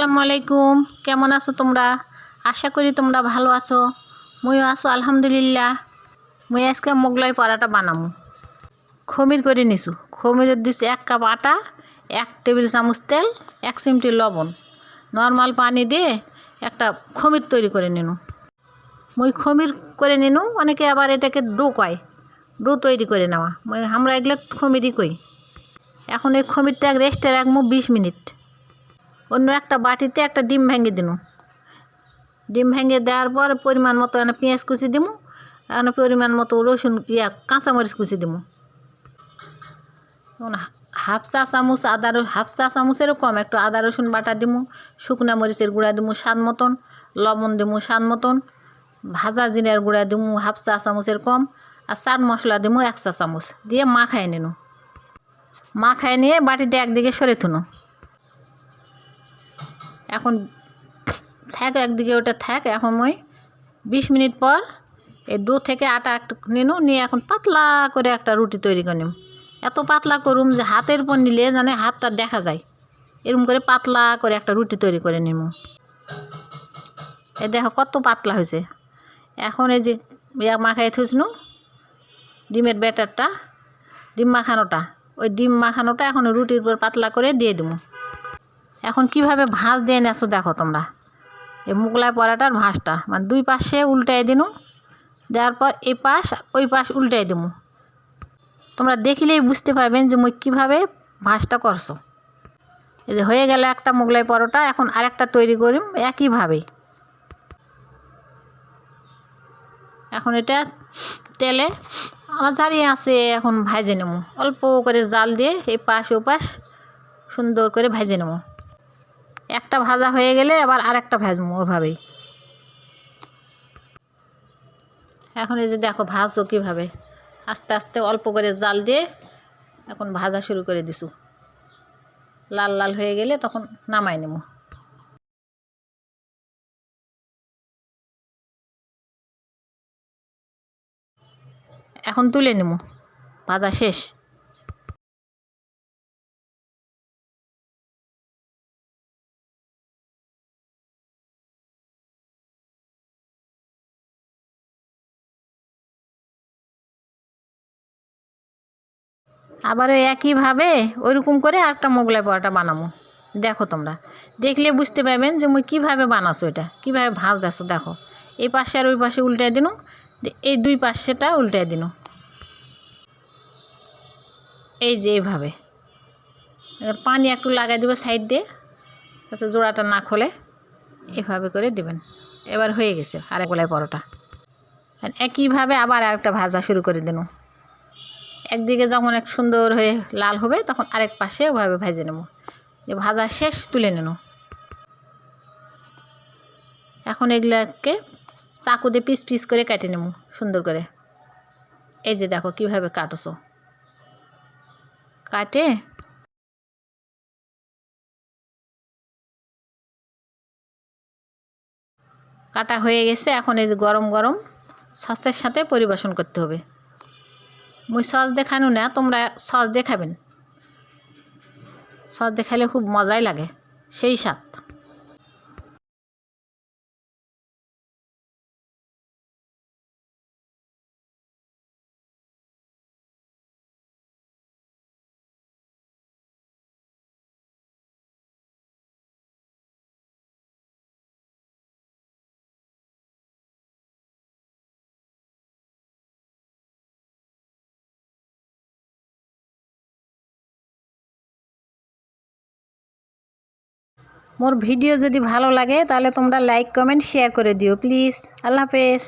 আসসালামু আলাইকুম। কেমন আছো তোমরা? আশা করি তোমরা ভালো আছো। মুইও আছো আলহামদুলিল্লাহ। মুই আজকে মোগলাই পরাটা বানামু। খমির করে নিছু। খমিরের দিছি 1 কাপ আটা, 1 টেবিল চামচ তেল, 1 চিমটি লবণ। নর্মাল পানি দিয়ে একটা খমির তৈরি করে নিনু। মুই খমির করে নিনু, অনেকে আবার এটাকে ডো কয়। ডো তৈরি করে নেওয়া। আমরা এগুলো খমিরই কই। এখন এই খমিরটা রেস্টে রাখবো 20 মিনিট। অন্য একটা বাটিতে একটা ডিম ভেঙে দিনু। ডিম ভেঙে দেওয়ার পর পরিমাণ মতো পেঁয়াজ কুচি দিমু, পরিমাণ মতো রসুন কাঁচামরিচ কুচি দিমু। হাফ চা চামচ হাফ চা চামচেরও কম একটু আদা রসুন বাটা দিমু, শুকনা মরিচের গুঁড়া দিমু স্বাদ মতন, লবণ দিমু স্বাদ মতন, ভাজা জিরার গুঁড়া দিমু হাফ চা চামচের কম, আর চাট মশলা দিমু 1 চা চামচ দিয়ে মাখায় নিনু। মাখায় নিয়ে বাটিটা একদিকে সরে থুনু। এখন থাক একদিকে ওটা থাক। এখন ওই 20 মিনিট পর এই ডো থেকে আটা একটু নিনু, নিয়ে এখন পাতলা করে একটা রুটি তৈরি করে নিম। এত পাতলা করুম যে হাতের উপর নিলে জানে হাতটা দেখা যায়, এরকম করে পাতলা করে একটা রুটি তৈরি করে নিম। এই দেখো কত পাতলা হয়েছে। এখন এই যে মাখাই থুসনু ডিমের ব্যাটারটা, ডিম মাখানোটা এখন রুটির উপর পাতলা করে দিয়ে দিব। এখন কিভাবে ভাঁজ দিয়ে নেছো দেখো তোমরা। এই মোগলাই পরাটার ভাঁজটা মানে 2 পাশে উল্টাই দিনু, দেওয়ার পর এই পাশ ওই পাশ উল্টাই দিমু। তোমরা দেখিলেই বুঝতে পারবেন যে মুই কীভাবে ভাঁজটা করছো। এই যে হয়ে গেল একটা মোগলাই পরোটা। এখন আরেকটা তৈরি করিম একইভাবেই। এখন এটা তেলে আমার জারিয়ে আছে, এখন ভাজে নেব অল্প করে জাল দিয়ে এই পাশ ও পাশ সুন্দর করে ভেজে নেব। একটা ভাজা হয়ে গেলে আবার আরেকটা ভাজবো ওইভাবেই। এখন এই যে দেখো ভাজছো কীভাবে, আস্তে আস্তে অল্প করে জাল দিয়ে এখন ভাজা শুরু করে দিছু। লাল লাল হয়ে গেলে তখন নামাই নেব। এখন তুলে নেব, ভাজা শেষ। আবার ওই একইভাবে ওইরকম করে আরেকটা মোগলাই পরোটা বানাবো। দেখো তোমরা দেখলে বুঝতে পারবেন যে মুই কীভাবে বানাছো, এটা কীভাবে ভাজ দেখো। দেখো এই পাশে আর ওই পাশে উল্টাই দিনু, এই 2 পাশেটা উল্টাই দিনু। এই যে এইভাবে এবার পানি একটু লাগাই দেবে সাইড দিয়ে, যাতে জোড়াটা না খোলে। এভাবে করে দিবেন। এবার হয়ে গেছে আরেক মোগলাই পরোটা। একইভাবে আবার আরেকটা ভাজা শুরু করে দিনু। একদিকে যখন এক সুন্দর হয়ে লাল হবে তখন আরেক পাশে ওভাবে ভেজে নেব। যে ভাজা শেষ তুলে নেব। এখন এগুলাকে চাকু দিয়ে পিস পিস করে কেটে নেব সুন্দর করে। এই যে দেখো কীভাবে কাটছো, কাটে কাটা হয়ে গেছে। এখন এই যে গরম গরম সসের সাথে পরিবেশন করতে হবে। মুই সস দেখানো না, তোমরা সস দেখাবেন। সস দেখালে খুব মজাই লাগে, সেই স্বাদ। মোর ভিডিও যদি ভালো লাগে তাহলে তোমরা লাইক কমেন্ট শেয়ার করে দিও প্লিজ। আল্লাহ হাফেজ।